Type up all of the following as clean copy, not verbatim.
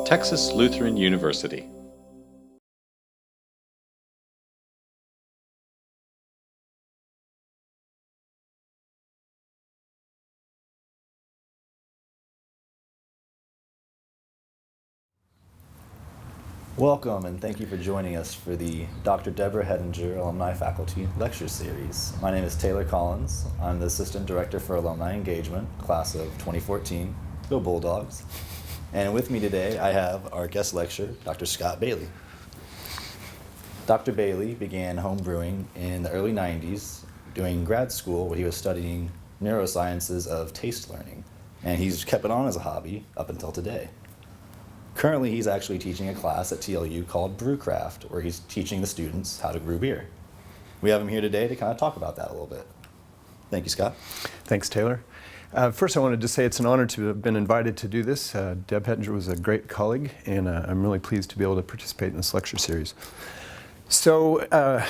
Texas Lutheran University. Welcome and thank you for joining us for the Dr. Deborah Hedinger Alumni Faculty Lecture Series. My name is Taylor Collins. I'm the Assistant Director for Alumni Engagement, class of 2014. Go Bulldogs. And with me today I have our guest lecturer, Dr. Scott Bailey. Dr. Bailey began homebrewing in the early 90s doing grad school where he was studying neurosciences of taste learning. And he's kept it on as a hobby up until today. Currently, he's actually teaching a class at TLU called Brewcraft, where he's teaching the students how to brew beer. We have him here today to kind of talk about that a little bit. Thank you, Scott. Thanks, Taylor. First, I wanted to say it's an honor to have been invited to do this. Deb Hedinger was a great colleague, and I'm really pleased to be able to participate in this lecture series. So,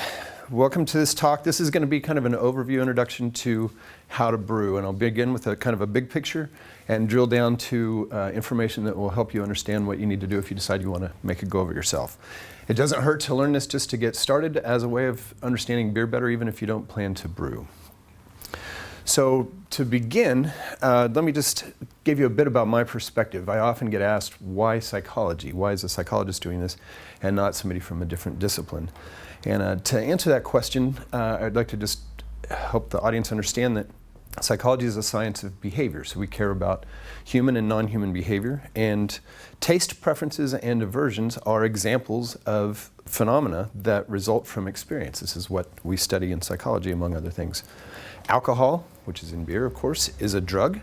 welcome to this talk. This is going to be kind of an overview introduction to how to brew, and I'll begin with a kind of a big picture and drill down to information that will help you understand what you need to do if you decide you want to make a go of it yourself. It doesn't hurt to learn this just to get started as a way of understanding beer better, even if you don't plan to brew. So to begin, let me just give you a bit about my perspective. I often get asked, why psychology? Why is a psychologist doing this and not somebody from a different discipline? And to answer that question, I'd like to just help the audience understand that psychology is a science of behavior. So we care about human and non-human behavior, and taste preferences and aversions are examples of phenomena that result from experience. This is what we study in psychology, among other things. Alcohol, which is in beer, of course, is a drug,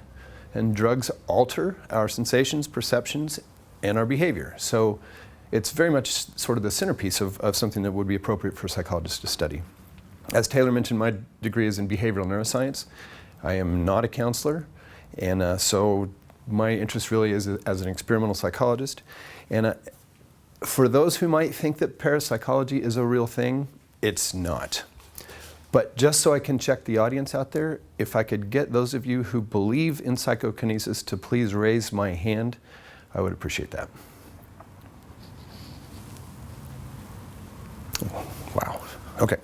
and drugs alter our sensations, perceptions, and our behavior. So it's very much sort of the centerpiece of something that would be appropriate for psychologists to study. As Taylor mentioned, my degree is in behavioral neuroscience. I am not a counselor, and so my interest really is as an experimental psychologist. And for those who might think that parapsychology is a real thing, it's not. But just so I can check the audience out there, if I could get those of you who believe in psychokinesis to please raise my hand, I would appreciate that. Wow, okay.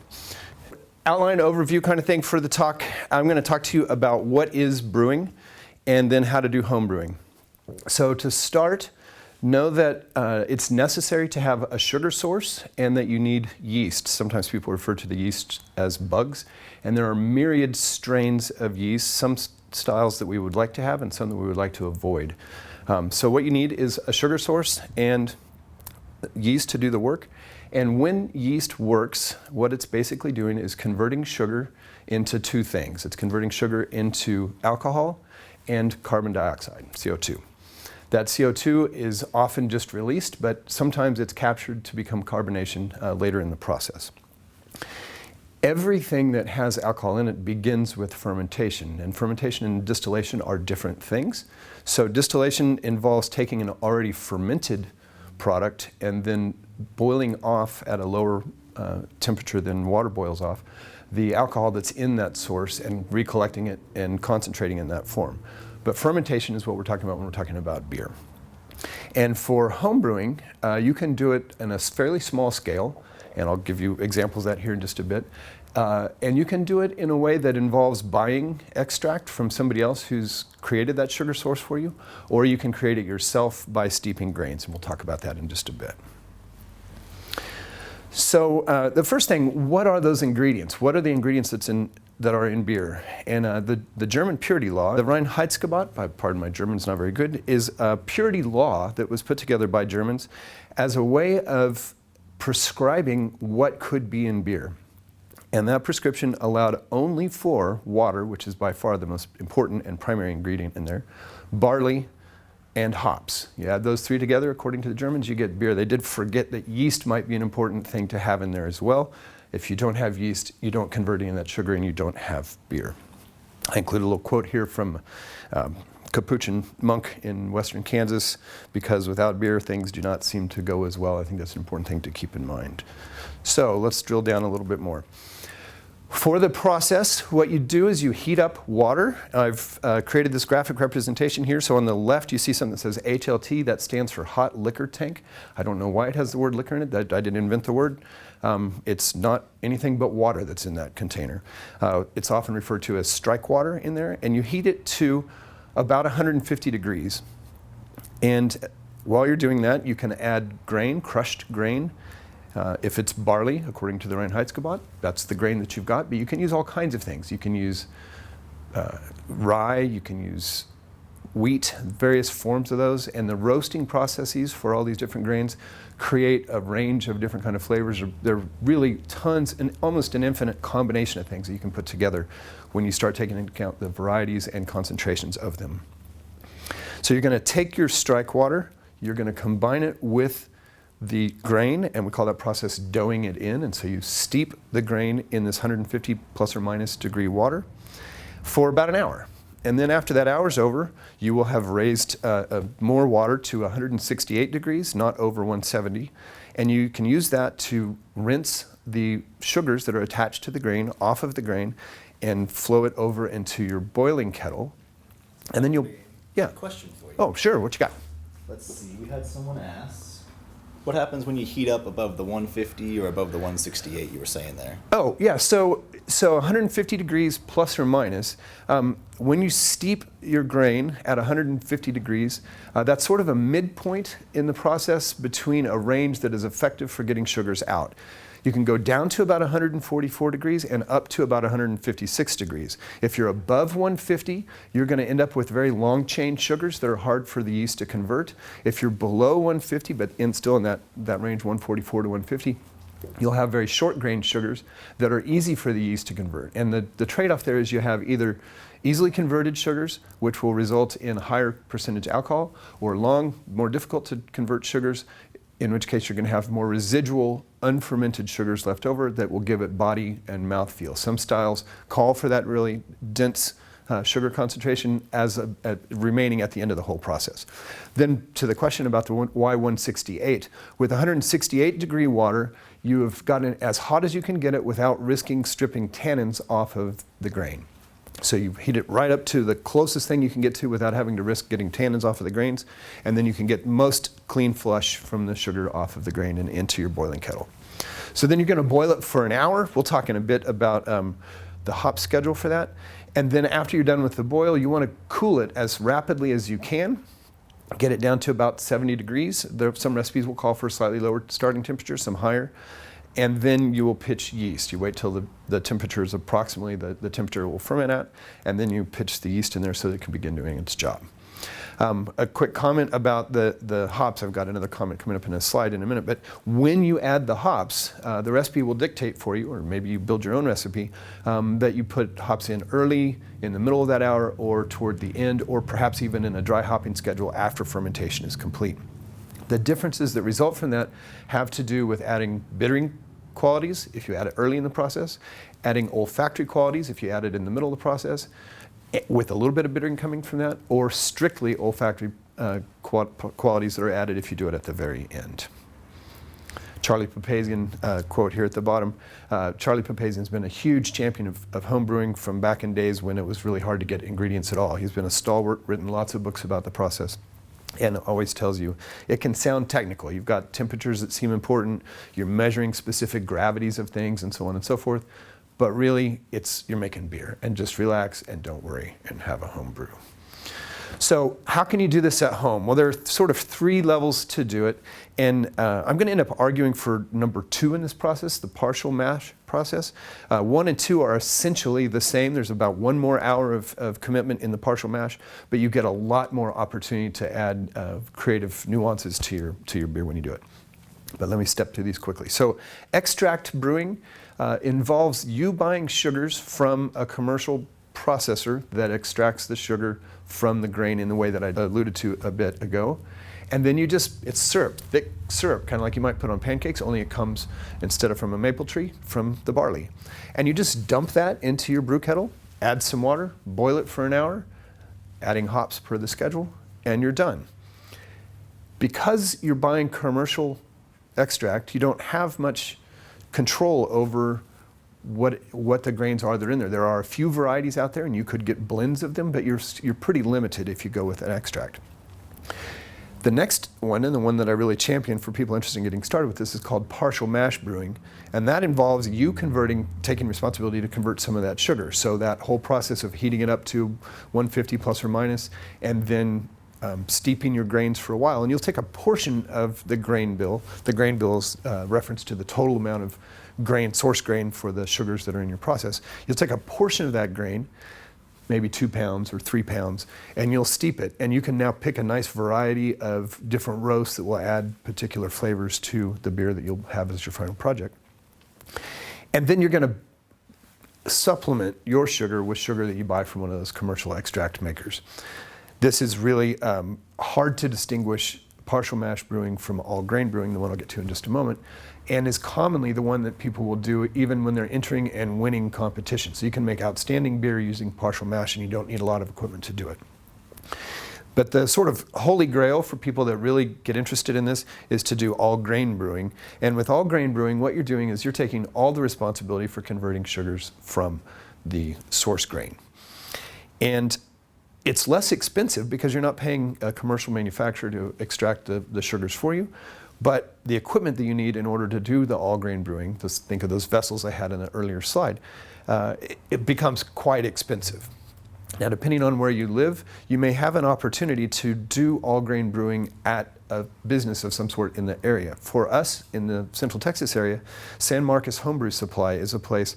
Outline overview kind of thing for the talk. I'm going to talk to you about what is brewing and then how to do home brewing. So to start, know that it's necessary to have a sugar source and that you need yeast. Sometimes people refer to the yeast as bugs, and there are myriad strains of yeast, some styles that we would like to have and some that we would like to avoid. So what you need is a sugar source and yeast to do the work. And when yeast works, what it's basically doing is converting sugar into two things. It's converting sugar into alcohol and carbon dioxide, CO2. That CO2 is often just released, but sometimes it's captured to become carbonation later in the process. Everything that has alcohol in it begins with fermentation, and fermentation and distillation are different things. So distillation involves taking an already fermented product and then boiling off at a lower temperature than water boils off the alcohol that's in that source and recollecting it and concentrating in that form. But fermentation is what we're talking about when we're talking about beer. And for homebrewing, you can do it in a fairly small scale, and I'll give you examples of that here in just a bit. And you can do it in a way that involves buying extract from somebody else who's created that sugar source for you, or you can create it yourself by steeping grains, and we'll talk about that in just a bit. So the first thing, what are those ingredients? What are the ingredients that are in beer? And the German purity law, the Reinheitsgebot, pardon my German's not very good, is a purity law that was put together by Germans as a way of prescribing what could be in beer. And that prescription allowed only for water, which is by far the most important and primary ingredient in there, barley, and hops. You add those three together, according to the Germans, you get beer. They did forget that yeast might be an important thing to have in there as well. If you don't have yeast, you don't convert any of that sugar and you don't have beer. I include a little quote here from Capuchin monk in western Kansas, because without beer, things do not seem to go as well. I think that's an important thing to keep in mind. So let's drill down a little bit more. What are the ingredients? What are the ingredients that's in that are in beer? And the German purity law, the Reinheitsgebot, is a way of prescribing what could be in beer. And that prescription allowed only for water, which is by far the most important and primary ingredient in there, barley, and hops. You add those three together, according to the Germans, you don't convert any of that sugar and you don't have beer. I include a little quote here from Capuchin monk in western Kansas, because without beer, things do not seem to go as well. I think that's an important thing to keep in mind. So let's drill down a little bit more. For the process, what you do is you heat up water. I've created this graphic representation here. So on the left, you see something that says HLT. That stands for hot liquor tank. I don't know why it has the word liquor in it. I didn't invent the word. It's not anything but water that's in that container. It's often referred to as strike water in there. And you heat it to about 150 degrees. And while you're doing that, you can add grain, crushed grain. If it's barley, according to the Reinheitsgebot, that's the grain that you've got. But you can use all kinds of things. You can use rye, you can use wheat, various forms of those. And the roasting processes for all these different grains create a range of different kind of flavors. There are really tons and almost an infinite combination of things that you can put together when you start taking into account the varieties and concentrations of them. So you're going to take your strike water, you're going to combine it with the grain, and we call that process doughing it in. And so you steep the grain in this 150 plus or minus degree water for about an hour. And then after that hour's over, you will have raised more water to 168 degrees, not over 170. And you can use that to rinse the sugars that are attached to the grain off of the grain and flow it over into your boiling kettle. And then you'll, yeah. Question for you. Oh, sure, what you got? Let's see, we had someone ask, what happens when you heat up above the 150 or above the 168 you were saying there? Oh, yeah, so 150 degrees plus or minus. When you steep your grain at 150 degrees, that's sort of a midpoint in the process between a range that is effective for getting sugars out. You can go down to about 144 degrees and up to about 156 degrees. If you're above 150, you're going to end up with very long chain sugars that are hard for the yeast to convert. If you're below 150, but still in that range, 144 to 150, you'll have very short grain sugars that are easy for the yeast to convert. And the trade-off there is you have either easily converted sugars, which will result in higher percentage alcohol, or long, more difficult to convert sugars, in which case you're going to have more residual unfermented sugars left over that will give it body and mouthfeel. Some styles call for that really dense sugar concentration as remaining at the end of the whole process. Then to the question about the why 168, with 168 degree water, you have gotten it as hot as you can get it without risking stripping tannins off of the grain. So you heat it right up to the closest thing you can get to without having to risk getting tannins off of the grains, and then you can get most clean flush from the sugar off of the grain and into your boiling kettle. So then you're going to boil it for an hour. We'll talk in a bit about the hop schedule for that. And then after you're done with the boil, you want to cool it as rapidly as you can. Get it down to about 70 degrees. Some recipes will call for a slightly lower starting temperature, some higher. And then you will pitch yeast. You wait till the temperature is approximately the temperature it will ferment at, and then you pitch the yeast in there so that it can begin doing its job. A quick comment about the hops. I've got another comment coming up in a slide in a minute, but when you add the hops, the recipe will dictate for you, or maybe you build your own recipe, that you put hops in early, in the middle of that hour, or toward the end, or perhaps even in a dry hopping schedule after fermentation is complete. The differences that result from that have to do with adding bittering qualities if you add it early in the process, adding olfactory qualities if you add it in the middle of the process, with a little bit of bittering coming from that, or strictly olfactory qualities that are added if you do it at the very end. Charlie Papazian, quote here at the bottom, Charlie Papazian's been a huge champion of homebrewing from back in days when it was really hard to get ingredients at all. He's been a stalwart, written lots of books about the process, and always tells you it can sound technical. You've got temperatures that seem important, you're measuring specific gravities of things and so on and so forth, but really you're making beer, and just relax and don't worry and have a home brew. So how can you do this at home? Well, there are sort of three levels to do it, and I'm going to end up arguing for number 2 in this process, the partial mash process. 1 and 2 are essentially the same. There's about 1 more hour of commitment in the partial mash, but you get a lot more opportunity to add creative nuances to your beer when you do it. But let me step through these quickly. So extract brewing involves you buying sugars from a commercial processor that extracts the sugar from the grain in the way that I alluded to a bit ago. And then it's syrup, thick syrup, kind of like you might put on pancakes, only it comes, instead of from a maple tree, from the barley. And you just dump that into your brew kettle, add some water, boil it for an hour, adding hops per the schedule, and you're done. Because you're buying commercial extract, you don't have much control over what the grains are that are in there. There are a few varieties out there, and you could get blends of them, but you're pretty limited if you go with an extract. The next one, and the one that I really champion for people interested in getting started with this, is called partial mash brewing. And that involves you taking responsibility to convert some of that sugar. So that whole process of heating it up to 150 plus or minus, and then steeping your grains for a while. And you'll take a portion of the grain bill. The grain bill is reference to the total amount of grain, source grain for the sugars that are in your process. You'll take a portion of that grain, maybe 2 pounds or 3 pounds, and you'll steep it. And you can now pick a nice variety of different roasts that will add particular flavors to the beer that you'll have as your final project. And then you're going to supplement your sugar with sugar that you buy from one of those commercial extract makers. This is really hard to distinguish partial mash brewing from all grain brewing, the one I'll get to in just a moment, and is commonly the one that people will do even when they're entering and winning competitions. So you can make outstanding beer using partial mash, and you don't need a lot of equipment to do it. But the sort of holy grail for people that really get interested in this is to do all grain brewing. And with all grain brewing, what you're doing is you're taking all the responsibility for converting sugars from the source grain. And it's less expensive because you're not paying a commercial manufacturer to extract the sugars for you. But the equipment that you need in order to do the all grain brewing, just think of those vessels I had in the earlier slide, it becomes quite expensive. Now, depending on where you live, you may have an opportunity to do all grain brewing at a business of some sort in the area. For us in the Central Texas area, San Marcos Homebrew Supply is a place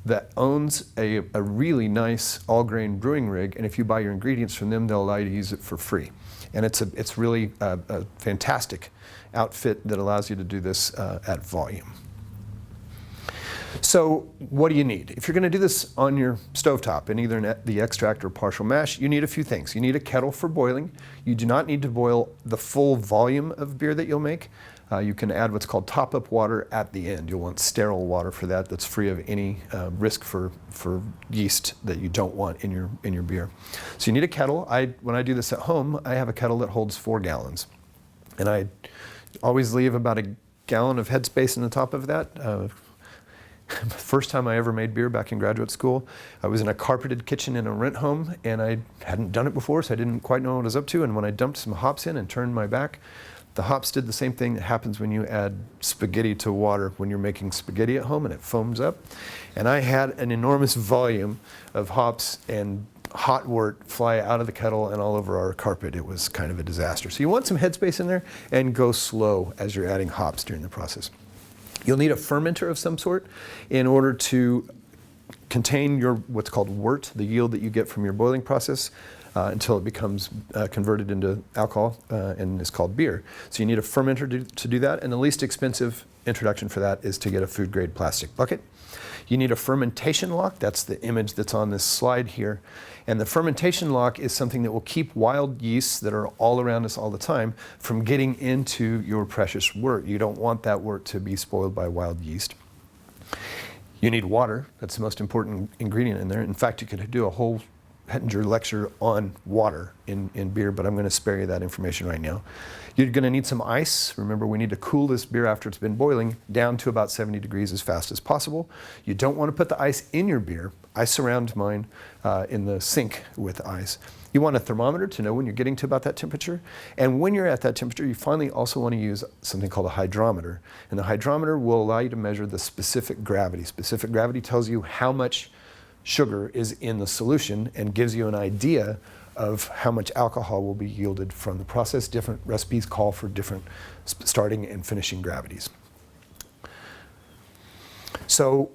that owns a really nice all grain brewing rig, and if you buy your ingredients from them, they'll allow you to use it for free. And it's really a fantastic outfit that allows you to do this at volume. So what do you need? If you're going to do this on your stovetop in either the extract or partial mash, you need a few things. You need a kettle for boiling. You do not need to boil the full volume of beer that you'll make. You can add what's called top-up water at the end. You'll want sterile water for that that's free of any risk for yeast that you don't want in your beer. So you need a kettle. When I do this at home, I have a kettle that holds 4 gallons. And I always leave about a gallon of headspace in the top of that. The first time I ever made beer back in graduate school, I was in a carpeted kitchen in a rent home, and I hadn't done it before, so I didn't quite know what I was up to. And when I dumped some hops in and turned my back, the hops did the same thing that happens when you add spaghetti to water when you're making spaghetti at home, and it foams up. And I had an enormous volume of hops and hot wort fly out of the kettle and all over our carpet. It was kind of a disaster. So you want some headspace in there, and go slow as you're adding hops during the process. You'll need a fermenter of some sort in order to contain your what's called wort, the yield that you get from your boiling process, until it becomes converted into alcohol and is called beer. So you need a fermenter to do that, and the least expensive introduction for that is to get a food grade plastic bucket. You need a fermentation lock. That's the image that's on this slide here. And the fermentation lock is something that will keep wild yeasts that are all around us all the time from getting into your precious wort. You don't want that wort to be spoiled by wild yeast. You need water. That's the most important ingredient in there. In fact, you could do a whole Hettinger lecture on water in beer, but I'm going to spare you that information right now. You're going to need some ice. Remember, we need to cool this beer after it's been boiling down to about 70 degrees as fast as possible. You don't want to put the ice in your beer. I surround mine in the sink with ice. You want a thermometer to know when you're getting to about that temperature. And when you're at that temperature, you finally also want to use something called a hydrometer. And the hydrometer will allow you to measure the specific gravity. Specific gravity tells you how much sugar is in the solution and gives you an idea of how much alcohol will be yielded from the process. Different recipes call for different starting and finishing gravities. So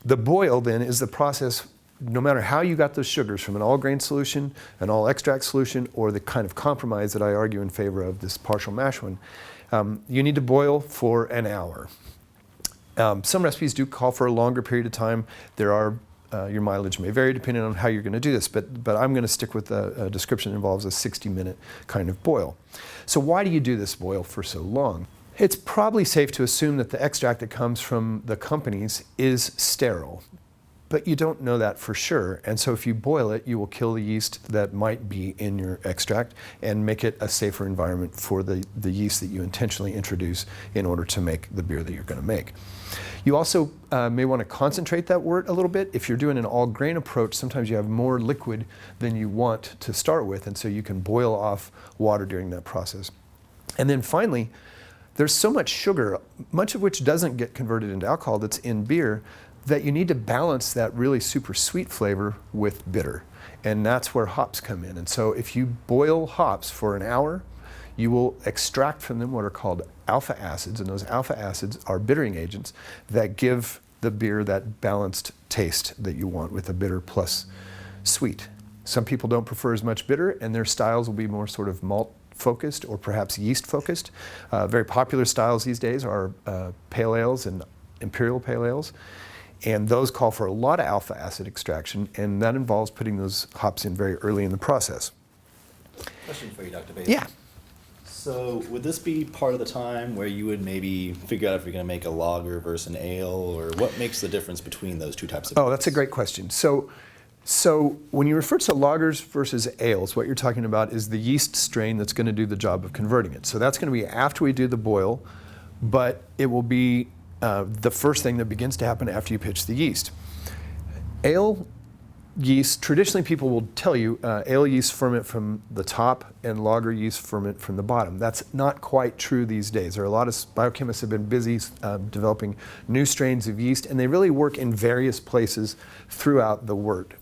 the boil then is the process, no matter how you got those sugars from an all grain solution, an all extract solution, or the kind of compromise that I argue in favor of, this partial mash one, you need to boil for an hour. Some recipes do call for a longer period of time. There are your mileage may vary depending on how you're going to do this, but I'm going to stick with a description that involves a 60-minute kind of boil. So why do you do this boil for so long? It's probably safe to assume that the extract that comes from the companies is sterile. but you don't know that for sure. And so if you boil it, you will kill the yeast that might be in your extract and make it a safer environment for the yeast that you intentionally introduce in order to make the beer that you're going to make. You also may want to concentrate that wort a little bit. If you're doing an all grain approach, sometimes you have more liquid than you want to start with, and so you can boil off water during that process. And then finally, there's so much sugar, much of which doesn't get converted into alcohol that's in beer, that you need to balance that really super sweet flavor with bitter. And that's where hops come in. And so if you boil hops for an hour, you will extract from them what are called alpha acids, and those alpha acids are bittering agents that give the beer that balanced taste that you want with a bitter plus sweet. Some people don't prefer as much bitter, and their styles will be more sort of malt focused or perhaps yeast focused. Very popular styles these days are pale ales and imperial pale ales, and those call for a lot of alpha acid extraction, and that involves putting those hops in very early in the process. Question for you, Dr. Bailey. Yeah. So would this be part of the time where you would maybe figure out if you're going to make a lager versus an ale, or what makes the difference between those two types of Oh, that's a great question. So when you refer to lagers versus ales, what you're talking about is the yeast strain that's going to do the job of converting it. So that's going to be after we do the boil, but it will be the first thing that begins to happen after you pitch the yeast. Ale yeast, traditionally people will tell you ale yeast ferment from the top and lager yeast ferment from the bottom. That's not quite true these days. There are a lot of biochemists have been busy developing new strains of yeast, and they really work in various places throughout the wort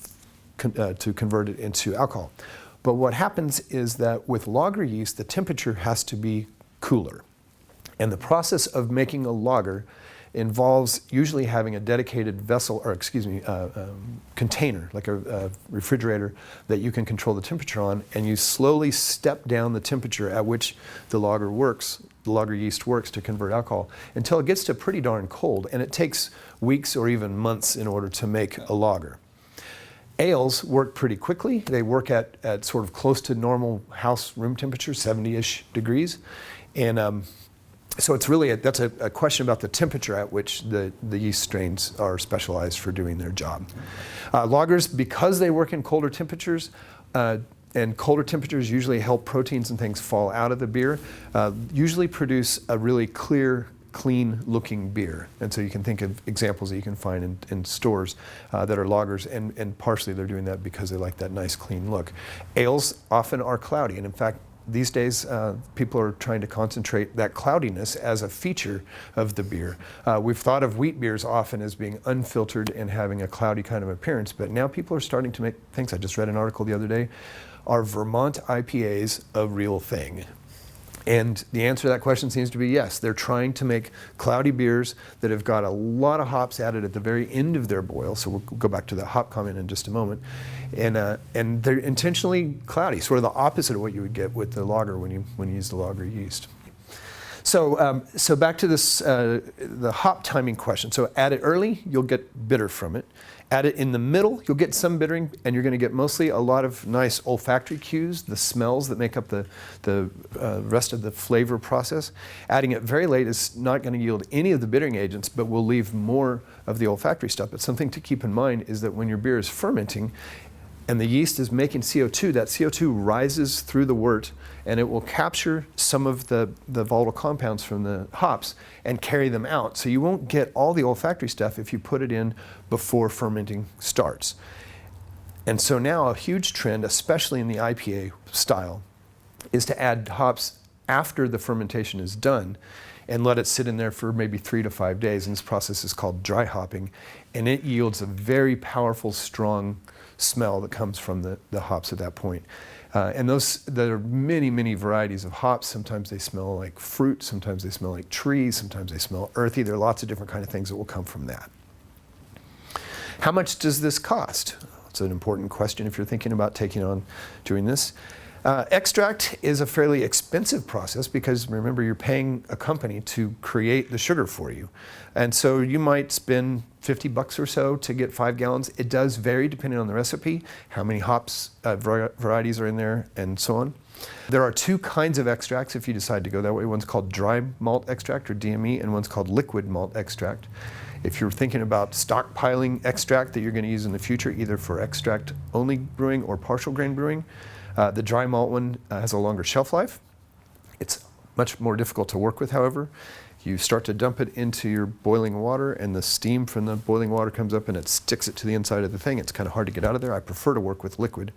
to convert it into alcohol. But what happens is that with lager yeast, the temperature has to be cooler. And the process of making a lager involves usually having a dedicated vessel, or container, like a refrigerator that you can control the temperature on, and you slowly step down the temperature at which the lager yeast works to convert alcohol until it gets to pretty darn cold, and it takes weeks or even months in order to make a lager. Ales work pretty quickly. They work at sort of close to normal house room temperature, 70-ish degrees, and so it's really that's a question about the temperature at which the yeast strains are specialized for doing their job. Lagers, because they work in colder temperatures, and colder temperatures usually help proteins and things fall out of the beer, usually produce a really clear, clean-looking beer. And so you can think of examples that you can find in stores that are lagers, and partially they're doing that because they like that nice, clean look. Ales often are cloudy, and in fact, these days, people are trying to concentrate that cloudiness as a feature of the beer. We've thought of wheat beers often as being unfiltered and having a cloudy kind of appearance, but now people are starting to make things. I just read an article the other day. Are Vermont IPAs a real thing? And the answer to that question seems to be yes. They're trying to make cloudy beers that have got a lot of hops added at the very end of their boil. So we'll go back to the hop comment in just a moment. And they're intentionally cloudy, sort of the opposite of what you would get with the lager when you use the lager yeast. So back to this, the hop timing question. So add it early, you'll get bitter from it. Add it in the middle, you'll get some bittering, and you're going to get mostly a lot of nice olfactory cues, the smells that make up the rest of the flavor process. Adding it very late is not going to yield any of the bittering agents, but will leave more of the olfactory stuff. But something to keep in mind is that when your beer is fermenting, and the yeast is making CO2, that CO2 rises through the wort, and it will capture some of the volatile compounds from the hops and carry them out. So you won't get all the olfactory stuff if you put it in before fermenting starts. And so now a huge trend, especially in the IPA style, is to add hops after the fermentation is done and let it sit in there for maybe 3 to 5 days. And this process is called dry hopping, and it yields a very powerful, strong smell that comes from the hops at that point. And there are many, many varieties of hops. Sometimes they smell like fruit, sometimes they smell like trees, sometimes they smell earthy. There are lots of different kind of things that will come from that. How much does this cost? It's an important question if you're thinking about taking on doing this. Extract is a fairly expensive process because, remember, you're paying a company to create the sugar for you. And so you might spend $50 or so to get 5 gallons. It does vary depending on the recipe, how many hops varieties are in there, and so on. There are 2 kinds of extracts if you decide to go that way. One's called dry malt extract, or DME, and one's called liquid malt extract. If you're thinking about stockpiling extract that you're going to use in the future, either for extract only brewing or partial grain brewing, the dry malt one has a longer shelf life. It's much more difficult to work with, however. You start to dump it into your boiling water, and the steam from the boiling water comes up and it sticks it to the inside of the thing. It's kind of hard to get out of there. I prefer to work with liquid.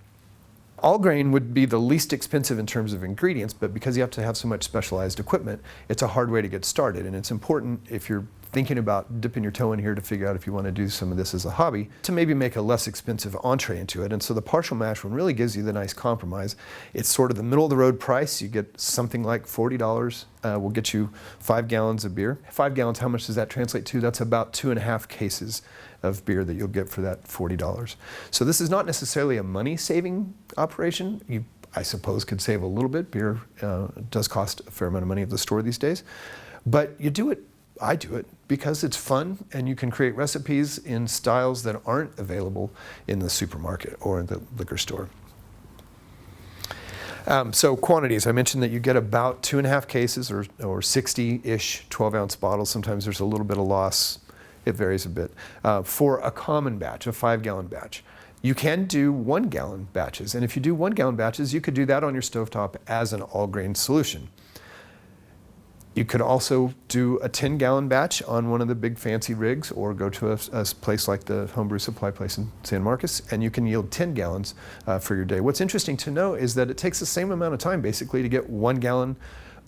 All grain would be the least expensive in terms of ingredients, but because you have to have so much specialized equipment, it's a hard way to get started. And it's important, if you're thinking about dipping your toe in here to figure out if you want to do some of this as a hobby, to maybe make a less expensive entree into it. And so the partial mash one really gives you the nice compromise. It's sort of the middle of the road price. You get something like $40. Will get you 5 gallons of beer. 5 gallons, how much does that translate to? That's about 2.5 cases of beer that you'll get for that $40. So this is not necessarily a money-saving operation. You, I suppose, could save a little bit. Beer does cost a fair amount of money at the store these days. But you do it, I do it, because it's fun, and you can create recipes in styles that aren't available in the supermarket or in the liquor store. So quantities, I mentioned that you get about 2.5 cases or 60-ish 12-ounce bottles. Sometimes there's a little bit of loss. It varies a bit. For a common batch, a 5-gallon batch. You can do 1-gallon batches, and if you do 1-gallon batches, you could do that on your stovetop as an all-grain solution. You could also do a 10-gallon batch on one of the big fancy rigs, or go to a place like the Homebrew Supply place in San Marcos, and you can yield 10 gallons for your day. What's interesting to know is that it takes the same amount of time basically to get 1 gallon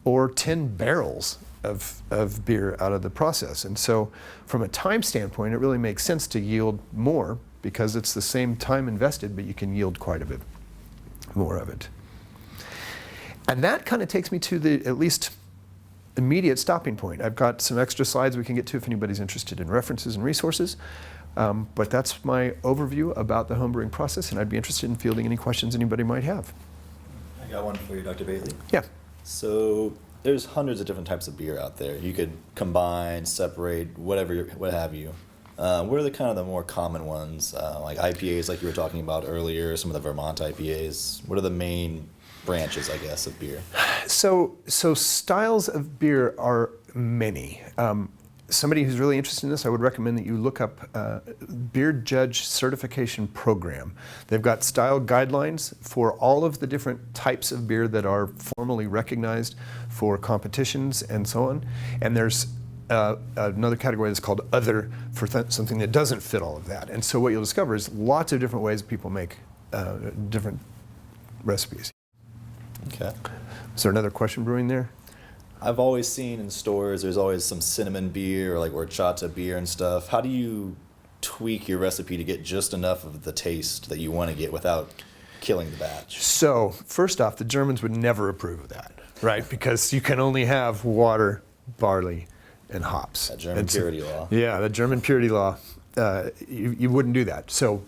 or 10 barrels of beer out of the process. And so from a time standpoint, it really makes sense to yield more, because it's the same time invested, but you can yield quite a bit more of it. And that kind of takes me to the at least immediate stopping point. I've got some extra slides we can get to if anybody's interested in references and resources. But that's my overview about the homebrewing process, and I'd be interested in fielding any questions anybody might have. I got one for you, Dr. Bailey. Yeah. So there's hundreds of different types of beer out there. You could combine, separate, whatever, what have you. What are the kind of the more common ones, like IPAs, like you were talking about earlier, some of the Vermont IPAs? What are the main branches, I guess, of beer? So styles of beer are many. Somebody who's really interested in this, I would recommend that you look up Beer Judge Certification Program. They've got style guidelines for all of the different types of beer that are formally recognized for competitions and so on. And there's another category that's called Other, for something that doesn't fit all of that. And so what you'll discover is lots of different ways people make different recipes. Okay. Is there another question brewing there? I've always seen in stores, there's always some cinnamon beer or like horchata beer and stuff. How do you tweak your recipe to get just enough of the taste that you want to get without killing the batch? So first off, the Germans would never approve of that, right? Because you can only have water, barley, and hops. That German purity law. Yeah, the German purity law. You wouldn't do that. So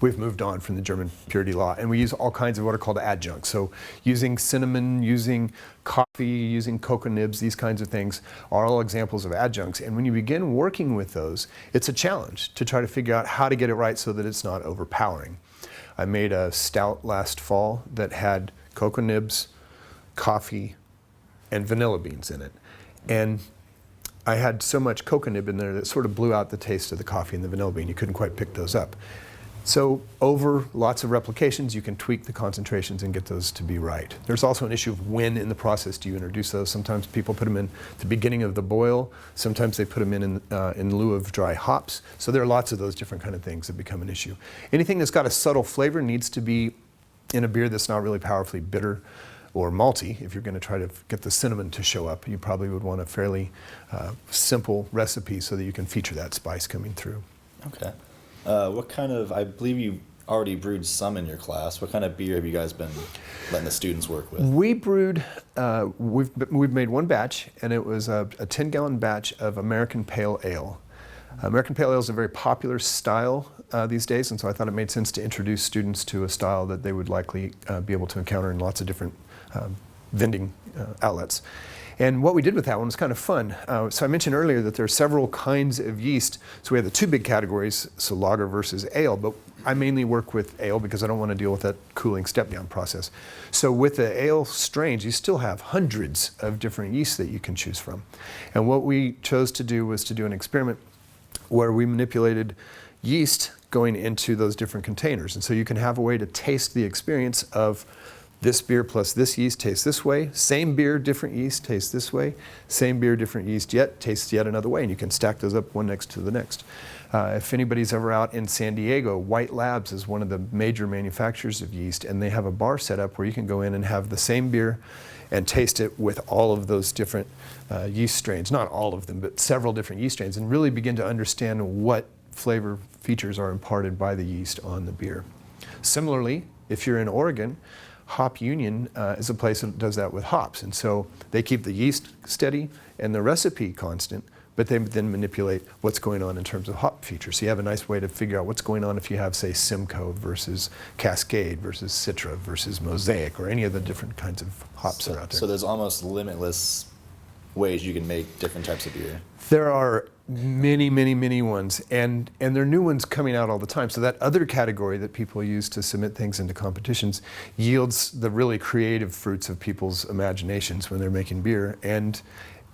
we've moved on from the German purity law, and we use all kinds of what are called adjuncts. So using cinnamon, using coffee, using cocoa nibs, these kinds of things are all examples of adjuncts. And when you begin working with those, it's a challenge to try to figure out how to get it right so that it's not overpowering. I made a stout last fall that had cocoa nibs, coffee, and vanilla beans in it. And I had so much cocoa nib in there that it sort of blew out the taste of the coffee and the vanilla bean. You couldn't quite pick those up. So over lots of replications, you can tweak the concentrations and get those to be right. There's also an issue of when in the process do you introduce those. Sometimes people put them in the beginning of the boil. Sometimes they put them in lieu of dry hops. So there are lots of those different kind of things that become an issue. Anything that's got a subtle flavor needs to be in a beer that's not really powerfully bitter or malty. If you're going to try to get the cinnamon to show up, you probably would want a fairly simple recipe so that you can feature that spice coming through. Okay. What kind of, I believe you already brewed some in your class. What kind of beer have you guys been letting the students work with? We brewed, we've made one batch, and it was a 10-gallon batch of American Pale Ale. American Pale Ale is a very popular style these days, and so I thought it made sense to introduce students to a style that they would likely be able to encounter in lots of different vending outlets. And what we did with that one was kind of fun. So I mentioned earlier that there are several kinds of yeast. So we have the two big categories, so lager versus ale, but I mainly work with ale because I don't want to deal with that cooling step-down process. So with the ale strains, you still have hundreds of different yeasts that you can choose from. And what we chose to do was to do an experiment where we manipulated yeast going into those different containers. And so you can have a way to taste the experience of this beer plus this yeast tastes this way, same beer, different yeast tastes this way, same beer, different yeast yet tastes yet another way, and you can stack those up one next to the next. If anybody's ever out in San Diego, White Labs is one of the major manufacturers of yeast, and they have a bar set up where you can go in and have the same beer and taste it with all of those different yeast strains, not all of them, but several different yeast strains, and really begin to understand what flavor features are imparted by the yeast on the beer. Similarly, if you're in Oregon, Hop Union is a place that does that with hops, and so they keep the yeast steady and the recipe constant, but they then manipulate what's going on in terms of hop features. So you have a nice way to figure out what's going on if you have, say, Simcoe versus Cascade versus Citra versus Mosaic, or any of the different kinds of hops that are out there. So there's almost limitless ways you can make different types of beer. There are many, many, many ones, and there are new ones coming out all the time. So that other category that people use to submit things into competitions yields the really creative fruits of people's imaginations when they're making beer. And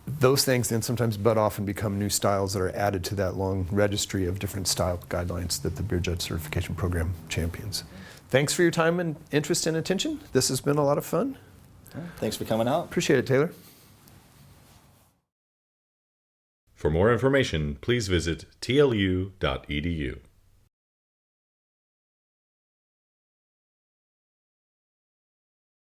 those things then sometimes bud off and become new styles that are added to that long registry of different style guidelines that the Beer Judge Certification Program champions. Thanks for your time and interest and attention. This has been a lot of fun. Thanks for coming out. Appreciate it, Taylor. For more information, please visit tlu.edu.